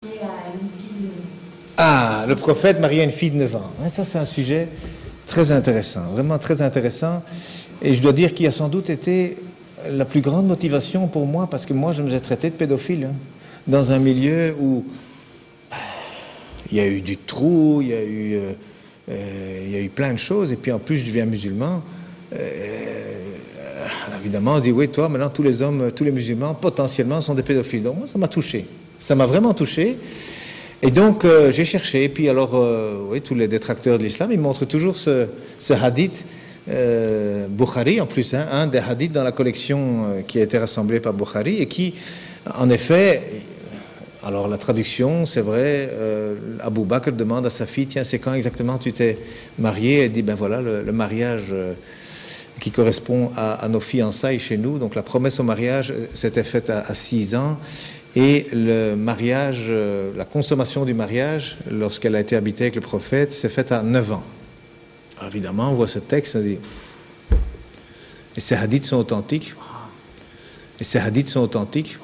Et à une fille de... Ah, le prophète marié à une fille de 9 ans. Ça, c'est un sujet très intéressant, vraiment très intéressant. Et je dois dire qu'il a sans doute été la plus grande motivation pour moi, parce que moi, je me suis traité de pédophile, hein, dans un milieu où il y a eu du trou, il y a eu plein de choses, et puis en plus, je deviens musulman. Évidemment, on dit, oui, toi, maintenant, tous les hommes, tous les musulmans, potentiellement, sont des pédophiles. Donc, moi, ça m'a touché. Ça m'a vraiment touché. Et donc, j'ai cherché. Et puis, alors, oui, tous les détracteurs de l'islam, ils montrent toujours ce hadith Bukhari, en plus, hein, un des hadiths dans la collection qui a été rassemblée par Bukhari, et qui, en effet, alors la traduction, c'est vrai, Abu Bakr demande à sa fille, tiens, c'est quand exactement tu t'es marié? Elle dit, ben voilà, le mariage qui correspond à nos fiançailles chez nous. Donc la promesse au mariage s'était faite à 6 ans. Et le mariage, la consommation du mariage, lorsqu'elle a été habitée avec le prophète, s'est faite à 9 ans. Alors évidemment, on voit ce texte, on dit, et ces hadiths sont authentiques, et ces hadiths sont authentiques,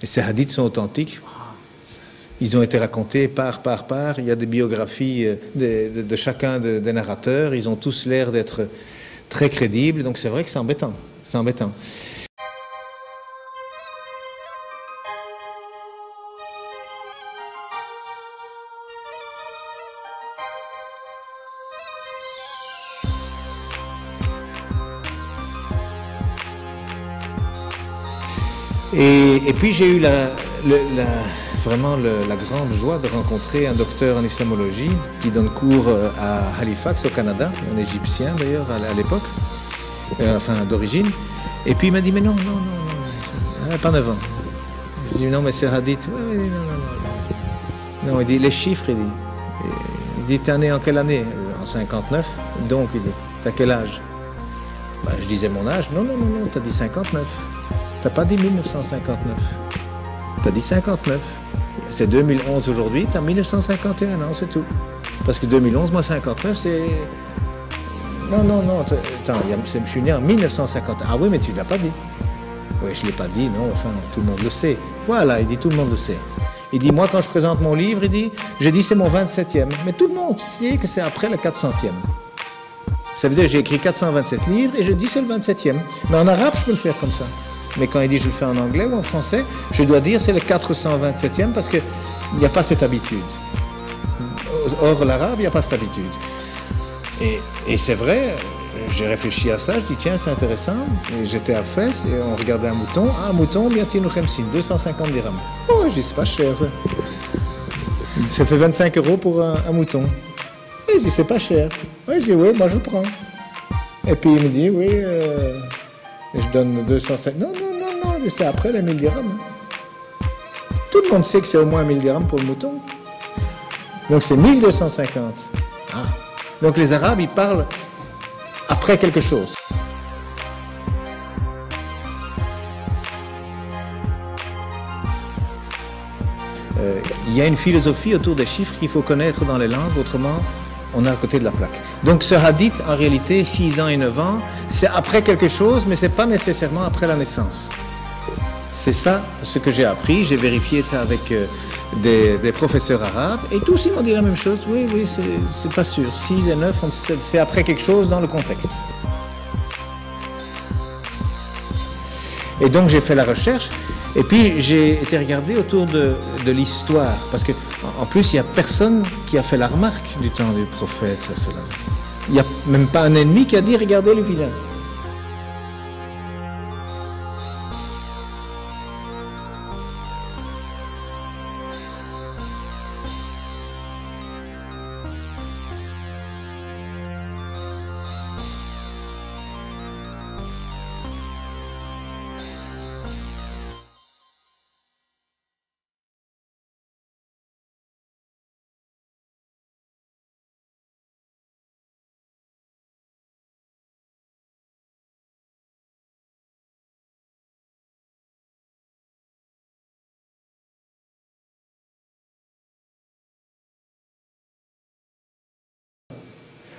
et ces hadiths sont authentiques. Ils ont été racontés par. Il y a des biographies de chacun des narrateurs. Ils ont tous l'air d'être très crédibles. Donc c'est vrai que c'est embêtant. C'est embêtant. Et puis j'ai eu vraiment la grande joie de rencontrer un docteur en islamologie qui donne cours à Halifax au Canada, un Égyptien d'ailleurs à l'époque, enfin d'origine. Et puis il m'a dit, mais non, elle n'a pas 9 ans. Je dis, non, mais c'est hadith. Oui, non. Non, il dit, les chiffres, il dit, t'es né en quelle année? En 59. Donc, il dit, t'as quel âge? Ben, je disais mon âge. Non, t'as dit 59. T'as pas dit 1959. T'as dit 59. C'est 2011 aujourd'hui, t'as 1951 ans, c'est tout. Parce que 2011, moi 59, c'est... Non, attends, je suis né en 1951. Ah oui, mais tu l'as pas dit. Oui, je l'ai pas dit, non, enfin, tout le monde le sait. Voilà, il dit, tout le monde le sait. Il dit, moi, quand je présente mon livre, il dit, je dis, c'est mon 27e. Mais tout le monde sait que c'est après le 400e. Ça veut dire que j'ai écrit 427 livres et je dis, c'est le 27e. Mais en arabe, je peux le faire comme ça. Mais quand il dit je le fais en anglais ou en français, je dois dire c'est le 427e parce qu'il n'y a pas cette habitude. Or, l'arabe, il n'y a pas cette habitude. Et c'est vrai, j'ai réfléchi à ça, je dis tiens, c'est intéressant. Et j'étais à Fès et on regardait un mouton. Ah, un mouton, bien tinu khemsin, 250 dirhams. Oh, je dis c'est pas cher ça. Ça fait 25 € pour un mouton. Et je dis c'est pas cher. Oui, je dis oui, moi je le prends. Et puis il me dit oui. Je donne 250. Non, c'est après les 1000 dirhams. Tout le monde sait que c'est au moins 1000 dirhams pour le mouton. Donc c'est 1250. Ah. Donc les Arabes, ils parlent après quelque chose. Il y a une philosophie autour des chiffres qu'il faut connaître dans les langues, autrement on est à côté de la plaque. Donc ce hadith, en réalité, 6 ans et 9 ans, c'est après quelque chose, mais ce n'est pas nécessairement après la naissance. C'est ça ce que j'ai appris. J'ai vérifié ça avec des professeurs arabes, et tous ils m'ont dit la même chose. Oui, c'est pas sûr. 6 et 9, c'est après quelque chose dans le contexte. Et donc j'ai fait la recherche. Et puis j'ai été regardé autour de l'histoire, parce que en plus il n'y a personne qui a fait la remarque du temps du prophète. Il n'y a même pas un ennemi qui a dit regardez le vilain.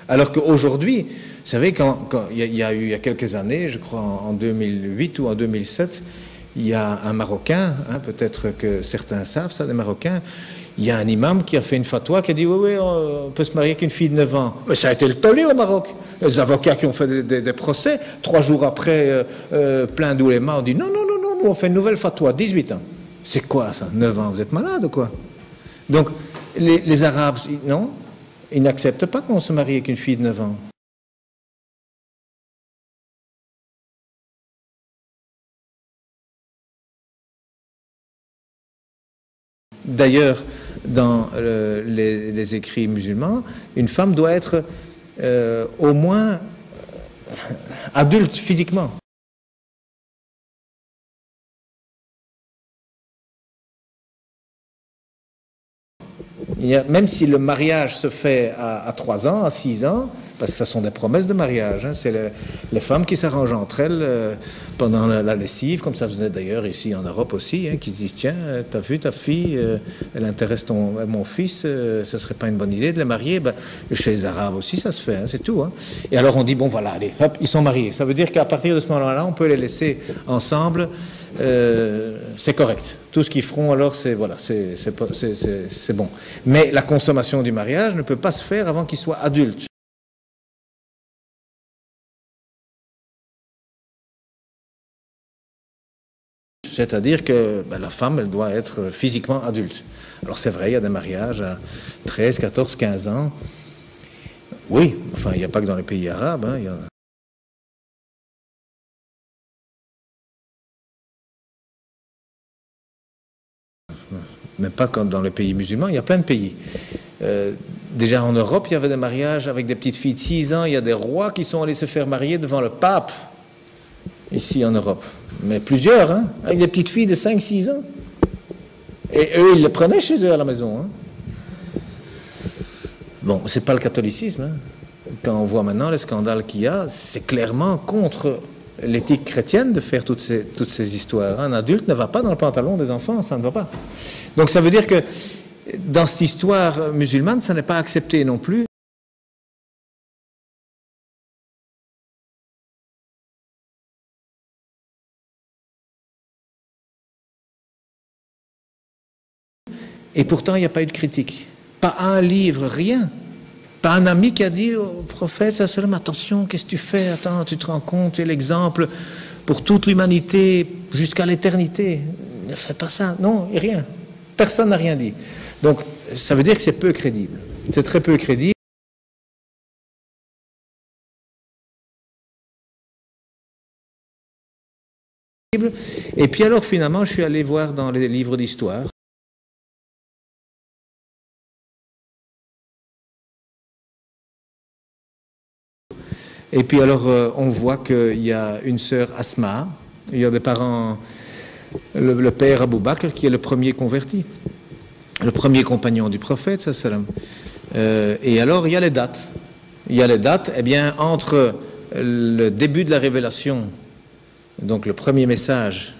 Alors qu'aujourd'hui, vous savez, il y a quelques années, je crois en 2008 ou en 2007, il y a un Marocain, hein, peut-être que certains savent ça, des Marocains, il y a un imam qui a fait une fatwa qui a dit oui, on peut se marier avec une fille de 9 ans. Mais ça a été le tollé au Maroc. Les avocats qui ont fait des procès, 3 jours après, plein d'oulémas ont dit non, nous on fait une nouvelle fatwa, 18 ans. C'est quoi ça, 9 ans, vous êtes malade ou quoi? Donc les Arabes, non, ils n'acceptent pas qu'on se marie avec une fille de 9 ans. D'ailleurs, dans les écrits musulmans, une femme doit être au moins adulte physiquement. Même si le mariage se fait à 3 ans, à 6 ans, parce que ce sont des promesses de mariage, hein, c'est les femmes qui s'arrangent entre elles pendant la lessive, comme ça faisait d'ailleurs ici en Europe aussi, hein, qui se disent tiens, t'as vu ta fille, elle intéresse mon fils, ce serait pas une bonne idée de les marier. Ben, chez les Arabes aussi ça se fait, hein, c'est tout. Hein. Et alors on dit bon voilà, allez, hop, ils sont mariés. Ça veut dire qu'à partir de ce moment-là, on peut les laisser ensemble. C'est correct. Tout ce qu'ils feront alors, c'est voilà, c'est bon. Mais la consommation du mariage ne peut pas se faire avant qu'ils soient adultes. C'est-à-dire que ben, la femme, elle doit être physiquement adulte. Alors c'est vrai, il y a des mariages à 13, 14, 15 ans. Oui, enfin, il n'y a pas que dans les pays arabes. Hein, il y a... Mais pas comme dans les pays musulmans, il y a plein de pays. Déjà en Europe, il y avait des mariages avec des petites filles de 6 ans. Il y a des rois qui sont allés se faire marier devant le pape, ici en Europe. Mais plusieurs, hein, avec des petites filles de 5-6 ans. Et eux, ils les prenaient chez eux à la maison. Hein. Bon, c'est pas le catholicisme. Hein. Quand on voit maintenant les scandales qu'il y a, c'est clairement contre l'éthique chrétienne de faire toutes ces histoires. Un adulte ne va pas dans le pantalon des enfants, ça ne va pas. Donc ça veut dire que dans cette histoire musulmane, ça n'est pas accepté non plus. Et pourtant, il n'y a pas eu de critique. Pas un livre, rien. Pas un ami qui a dit au prophète, attention, qu'est-ce que tu fais? Attends, tu te rends compte, tu es l'exemple pour toute l'humanité jusqu'à l'éternité. Ne fais pas ça. Non, et rien. Personne n'a rien dit. Donc, ça veut dire que c'est peu crédible. C'est très peu crédible. Et puis alors, finalement, je suis allé voir dans les livres d'histoire. Et puis alors, on voit qu'il y a une sœur Asma, il y a des parents, le père Abou Bakr, qui est le premier converti, le premier compagnon du prophète, et alors, il y a les dates. Il y a les dates, eh bien, entre le début de la révélation, donc le premier message,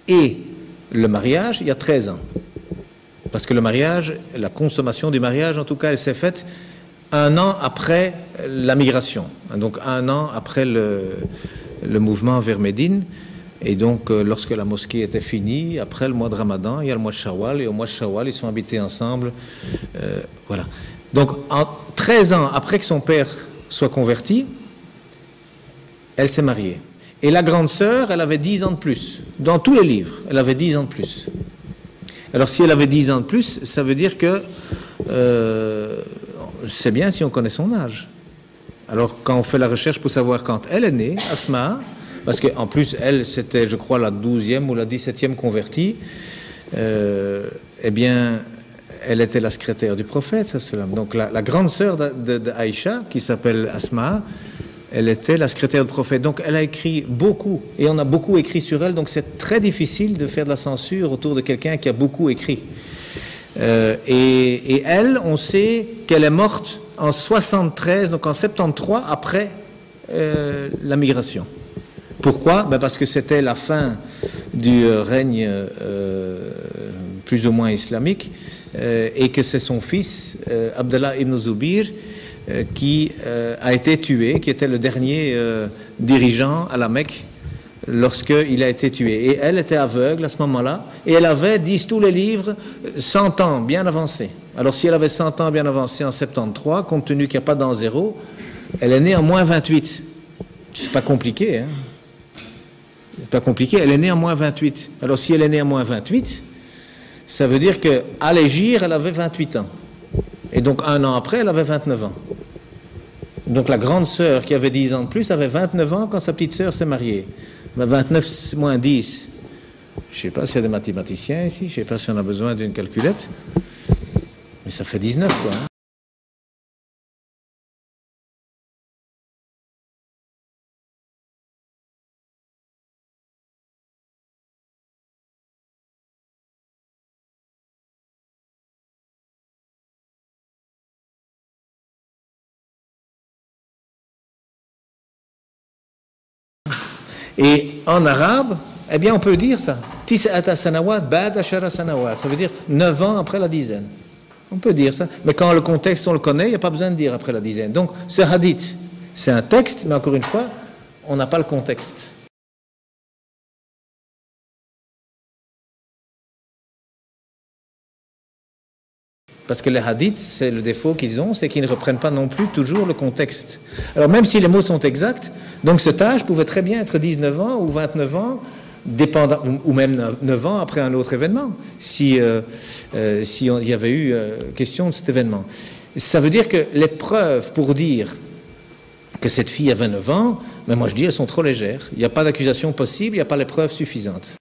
et le mariage, il y a 13 ans. Parce que le mariage, la consommation du mariage, en tout cas, elle s'est faite 1 an après la migration, donc 1 an après le mouvement vers Médine, et donc lorsque la mosquée était finie, après le mois de Ramadan, il y a le mois de Shawwal, et au mois de Shawwal, ils sont habités ensemble, voilà. Donc, 13 ans après que son père soit converti, elle s'est mariée. Et la grande sœur, elle avait 10 ans de plus. Dans tous les livres, elle avait 10 ans de plus. Alors, si elle avait 10 ans de plus, ça veut dire que c'est bien si on connaît son âge. Alors, quand on fait la recherche pour savoir quand elle est née, Asma, parce qu'en plus, elle, c'était, je crois, la 12e ou la 17e convertie, eh bien, elle était la secrétaire du prophète. Donc, la grande sœur d'Aïcha, qui s'appelle Asma, elle était la secrétaire du prophète. Donc, elle a écrit beaucoup, et on a beaucoup écrit sur elle, donc c'est très difficile de faire de la censure autour de quelqu'un qui a beaucoup écrit. Et elle, on sait qu'elle est morte en 73, donc en 73, après la migration. Pourquoi? Ben parce que c'était la fin du règne plus ou moins islamique, et que c'est son fils, Abdallah ibn Zubir, qui a été tué, qui était le dernier dirigeant à la Mecque lorsqu'il a été tué. Et elle était aveugle à ce moment-là, et elle avait, disent tous les livres, 100 ans bien avancés. Alors si elle avait 100 ans bien avancés en 73, compte tenu qu'il n'y a pas d'an zéro, elle est née en moins 28. C'est pas compliqué, hein. C'est pas compliqué, elle est née en moins 28. Alors si elle est née en moins 28, ça veut dire qu'à l'Égir, elle avait 28 ans. Et donc un an après, elle avait 29 ans. Donc la grande sœur qui avait 10 ans de plus avait 29 ans quand sa petite sœur s'est mariée. 29 moins 10. Je ne sais pas s'il y a des mathématiciens ici, je ne sais pas si on a besoin d'une calculette. Mais ça fait 19, quoi. Hein. Et en arabe, eh bien on peut dire ça. Tis'ata sanawat ba'da ashara sanawat. Ça veut dire 9 ans après la dizaine. On peut dire ça. Mais quand le contexte on le connaît, il n'y a pas besoin de dire après la dizaine. Donc ce hadith, c'est un texte, mais encore une fois, on n'a pas le contexte. Parce que les hadiths, c'est le défaut qu'ils ont, c'est qu'ils ne reprennent pas non plus toujours le contexte. Alors même si les mots sont exacts, donc cet âge pouvait très bien être 19 ans ou 29 ans, dépendant, ou même 9 ans après un autre événement, si il y avait eu question de cet événement. Ça veut dire que les preuves pour dire que cette fille avait 9 ans, mais moi je dis elles sont trop légères. Il n'y a pas d'accusation possible, il n'y a pas les preuves suffisantes.